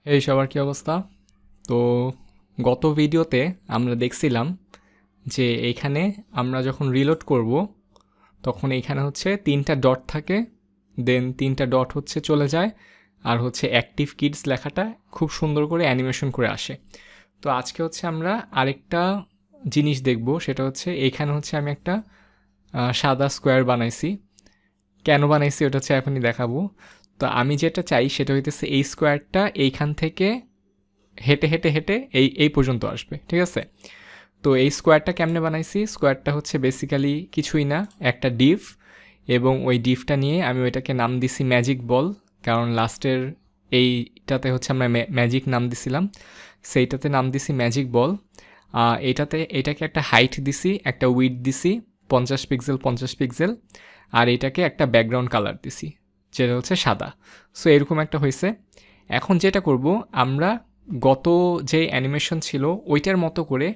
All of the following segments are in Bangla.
এই সবার কি অবস্থা? তো গত ভিডিওতে আমরা দেখছিলাম যে এইখানে আমরা যখন রিলোড করব তখন এইখানে হচ্ছে 3টা ডট থাকে, দেন 3টা ডট হচ্ছে চলে যায়, আর হচ্ছে অ্যাক্টিভ কিডস লেখাটা খুব সুন্দর করে অ্যানিমেশন করে আসে। তো আজকে হচ্ছে আমরা আরেকটা জিনিস দেখব, সেটা হচ্ছে এইখানে হচ্ছে আমি একটা সাদা স্কোয়ার বানাইছি। কেন বানাইছি ওটা হচ্ছে এখনই দেখাবো। তো আমি যেটা চাই সেটা হইতেছে এই স্কোয়ারটা এইখান থেকে হেঁটে হেঁটে হেঁটে এই এই পর্যন্ত আসবে, ঠিক আছে? তো এই স্কোয়ারটা কেমনে বানাইছি? স্কোয়ারটা হচ্ছে বেসিক্যালি কিছুই না, একটা ডিভ, এবং ওই ডিভটা নিয়ে আমি ওইটাকে নাম দিছি ম্যাজিক বল, কারণ লাস্টের এইটাতে হচ্ছে আমরা ম্যাজিক নাম দিছিলাম, সেইটাতে নাম দিছি ম্যাজিক বল। এটাকে একটা হাইট দিছি, একটা উইডথ দিছি 50 পিক্সেল 50 পিক্সেল, আর এটাকে একটা ব্যাকগ্রাউন্ড কালার দিছি যেটা হচ্ছে সাদা। সো এরকম একটা হয়েছে। এখন যেটা করব, আমরা গত যে অ্যানিমেশন ছিল ওইটার মতো করে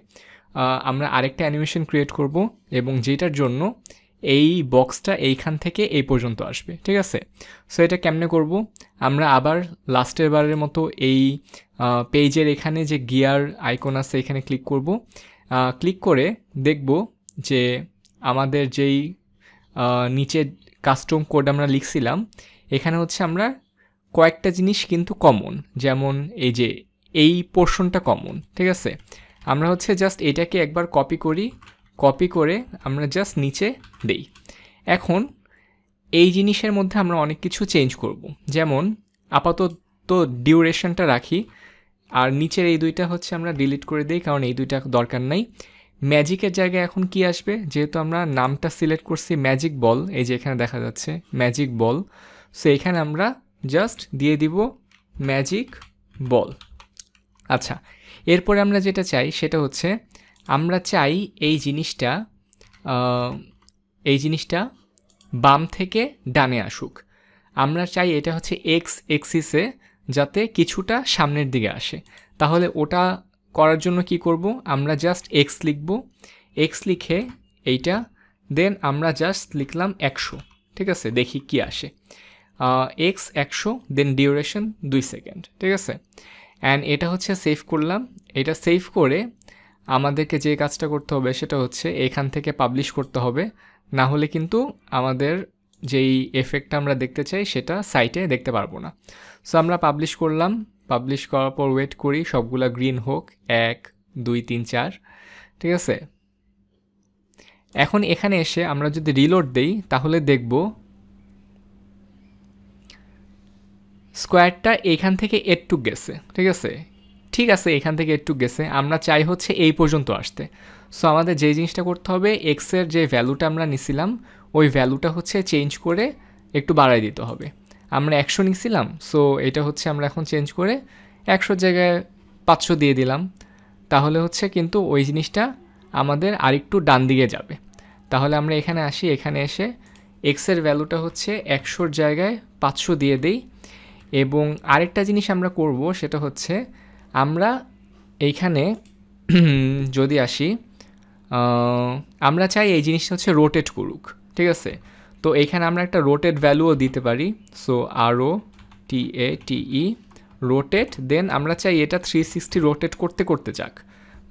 আমরা আরেকটা অ্যানিমেশন ক্রিয়েট করব, এবং যেটার জন্য এই বক্সটা এইখান থেকে এই পর্যন্ত আসবে, ঠিক আছে? সো এটা কেমনে করব? আমরা আবার লাস্টের বারের মতো এই পেজের এখানে যে গিয়ার আইকন আছে এখানে ক্লিক করব। ক্লিক করে দেখব যে আমাদের যেই নিচে কাস্টম কোড আমরা লিখছিলাম, এখানে হচ্ছে আমরা কয়েকটা জিনিস কিন্তু কমন, যেমন এই যে এই পোর্শনটা কমন, ঠিক আছে? আমরা হচ্ছে জাস্ট এটাকে একবার কপি করে আমরা জাস্ট নিচে দেই। এখন এই জিনিসের মধ্যে আমরা অনেক কিছু চেঞ্জ করব, যেমন আপাতত ডিউরেশনটা রাখি, আর নিচের এই দুইটা হচ্ছে আমরা ডিলিট করে দিই, কারণ এই দুইটা দরকার নাই। ম্যাজিকের জায়গায় এখন কি আসবে? যেহেতু আমরা নামটা সিলেক্ট করছি ম্যাজিক বল, এই যে এখানে দেখা যাচ্ছে ম্যাজিক বল, সো এখানে আমরা জাস্ট দিয়ে দিব ম্যাজিক বল। আচ্ছা, এরপরে আমরা যেটা চাই সেটা হচ্ছে আমরা চাই এই জিনিসটা বাম থেকে ডানে আসুক। আমরা চাই এটা হচ্ছে এক্স এক্সিসে যাতে কিছুটা সামনের দিকে আসে। তাহলে ওটা করার জন্য কি করব? আমরা জাস্ট এক্স লিখব, এক্স লিখে এইটা, দেন আমরা জাস্ট লিখলাম 100, ঠিক আছে? দেখি কি আসে। এক্স 100, দেন ডিউরেশন 2 সেকেন্ড, ঠিক আছে? অ্যান্ড এটা হচ্ছে সেভ করলাম। এটা সেভ করে আমাদেরকে যে কাজটা করতে হবে সেটা হচ্ছে এখান থেকে পাবলিশ করতে হবে, না হলে কিন্তু আমাদের যেই এফেক্টটা আমরা দেখতে চাই সেটা সাইটে দেখতে পারবো না। সো আমরা পাবলিশ করলাম, পাবলিশ করার পর ওয়েট করি সবগুলা গ্রিন হোক, 1 2 3 4, ঠিক আছে? এখন এখানে এসে আমরা যদি রিলোড দেই তাহলে দেখব স্কোয়ারটা এইখান থেকে একটু গেছে, ঠিক আছে? ঠিক আছে, এখান থেকে একটু গেছে, আমরা চাই হচ্ছে এই পর্যন্ত আসতে। সো আমাদের যেই জিনিসটা করতে হবে, এক্সের যে ভ্যালুটা আমরা নিছিলাম ওই ভ্যালুটা হচ্ছে চেঞ্জ করে একটু বাড়াই দিতে হবে। আমরা 100 নিছিলাম, সো এটা হচ্ছে আমরা এখন চেঞ্জ করে 100 জায়গায় 500 দিয়ে দিলাম। তাহলে হচ্ছে কিন্তু ওই জিনিসটা আমাদের আরেকটু ডান দিকে যাবে। তাহলে আমরা এখানে আসি, এখানে এসে এক্সের ভ্যালুটা হচ্ছে 100 জায়গায় 500 দিয়ে দেই। এবং আরেকটা জিনিস আমরা করব সেটা হচ্ছে আমরা এইখানে যদি আসি, আমরা চাই এই জিনিসটা হচ্ছে রোটেট করুক, ঠিক আছে? তো এইখানে আমরা একটা রোটেট ভ্যালুও দিতে পারি। সো ROTATE রোটেট, দেন আমরা চাই এটা 360 রোটেট করতে করতে যাক,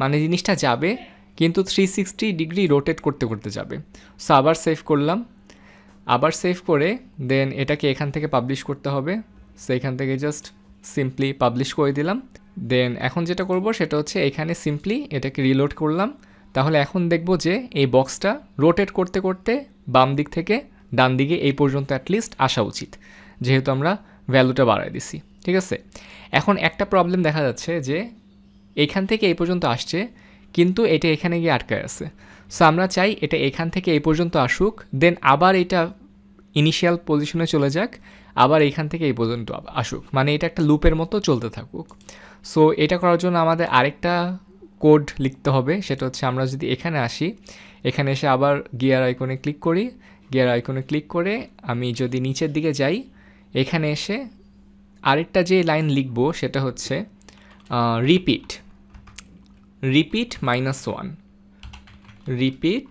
মানে জিনিসটা যাবে কিন্তু 360 ডিগ্রি রোটেট করতে করতে যাবে। সো আবার সেভ করলাম, আবার সেভ করে দেন এটাকে এখান থেকে পাবলিশ করতে হবে। সো এখান থেকে জাস্ট সিম্পলি পাবলিশ করে দিলাম। দেন এখন যেটা করব সেটা হচ্ছে এখানে সিম্পলি এটাকে রিলোড করলাম। তাহলে এখন দেখব যে এই বক্সটা রোটেট করতে করতে বাম দিক থেকে ডান দিকে এই পর্যন্ত অ্যাটলিস্ট আসা উচিত, যেহেতু আমরা ভ্যালুটা বাড়াই দিছি, ঠিক আছে? এখন একটা প্রবলেম দেখা যাচ্ছে যে এখান থেকে এই পর্যন্ত আসছে কিন্তু এটা এখানে গিয়ে আটকায় আছে। সো আমরা চাই এটা এখান থেকে এই পর্যন্ত আসুক, দেন আবার এটা ইনিশিয়াল পজিশনে চলে যাক, আবার এইখান থেকে এই পর্যন্ত আসুক, মানে এটা একটা লুপের মতো চলতে থাকুক। সো এটা করার জন্য আমাদের আরেকটা কোড লিখতে হবে, সেটা হচ্ছে আমরা যদি এখানে আসি, এখানে এসে আবার গিয়ার আইকনে ক্লিক করি, গিয়ার আইকনে ক্লিক করে আমি যদি নিচের দিকে যাই, এখানে এসে আরেকটা যে লাইন লিখব সেটা হচ্ছে রিপিট -1, রিপিট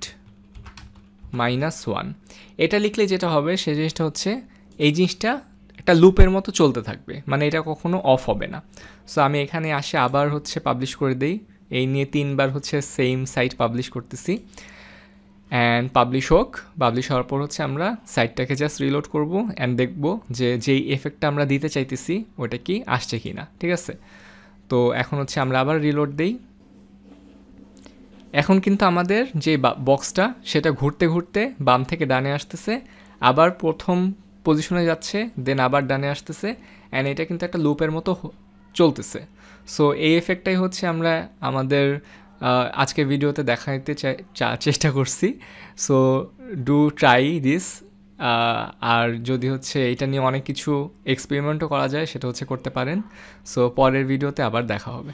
-1। এটা লিখলে যেটা হবে সেই জিনিসটা হচ্ছে এই জিনিসটা একটা লুপের মতো চলতে থাকবে, মানে এটা কখনো অফ হবে না। সো আমি এখানে আসে আবার হচ্ছে পাবলিশ করে দিই, এই নিয়ে 3বার হচ্ছে সেম সাইট পাবলিশ করতেছি। অ্যান্ড পাবলিশ হোক, পাবলিশ হওয়ার পর হচ্ছে আমরা সাইটটাকে জাস্ট রিলোড করব অ্যান্ড দেখব যে যেই এফেক্টটা আমরা দিতে চাইতেছি ওটা কি আসছে কি না, ঠিক আছে। তো এখন হচ্ছে আমরা আবার রিলোড দিই। এখন কিন্তু আমাদের যে বক্সটা সেটা ঘুরতে ঘুরতে বাম থেকে ডানে আসতেছে, আবার প্রথম পজিশনে যাচ্ছে, দেন আবার ডানে আসতেছে, অ্যান্ড এটা কিন্তু একটা লুপের মতো চলতেছে। সো এই এফেক্টটাই হচ্ছে আমরা আমাদের আজকের ভিডিওতে দেখাইতে চেষ্টা করছি। So do try this. আর যদি হচ্ছে এটা নিয়ে অনেক কিছু এক্সপেরিমেন্টও করা যায় সেটা হচ্ছে করতে পারেন। সো পরের ভিডিওতে আবার দেখা হবে।